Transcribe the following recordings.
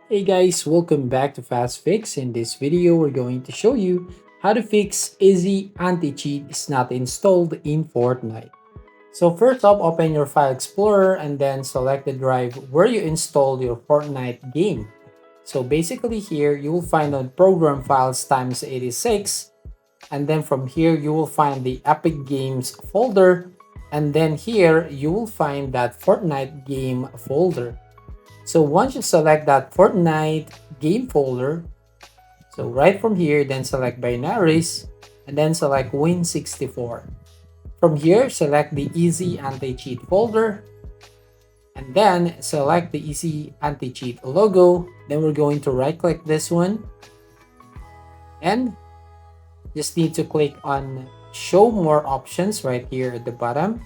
Hey guys, welcome back to Fast Fix. In this video, we're going to show you how to fix Easy Anti-Cheat is not installed in Fortnite. So first up, open your File Explorer and then select the drive where you installed your Fortnite game. So basically here, you will find on Program Files times 86, and then from here, you will find the Epic Games folder, and then here, you will find that Fortnite game folder. So once you select that Fortnite game folder, so right from here, then select binaries and then select Win64. From here, select the Easy Anti-Cheat folder and then select the Easy Anti-Cheat logo. Then we're going to right click this one and just need to click on show more options right here at the bottom.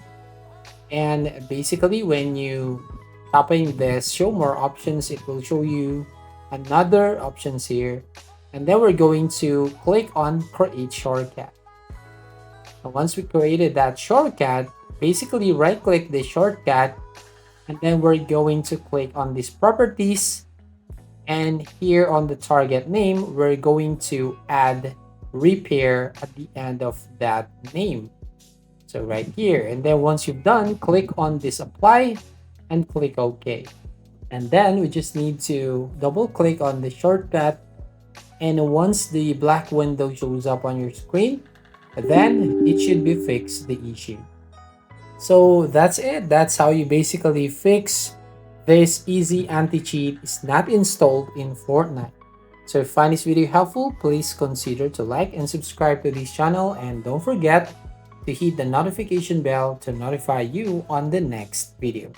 And basically when you tapping this show more options, it will show you another options here, and then we're going to click on create shortcut. And once we created that shortcut, basically right click the shortcut and then we're going to click on these properties, and here on the target name we're going to add repair at the end of that name, so right here. And then once you've done, click on this apply and click OK. And then we just need to double click on the shortcut, and once the black window shows up on your screen, then it should be fixed the issue. So that's it. That's how you basically fix this Easy Anti-Cheat is not installed in Fortnite. So if you find this video helpful, please consider to like and subscribe to this channel, and don't forget to hit the notification bell to notify you on the next video.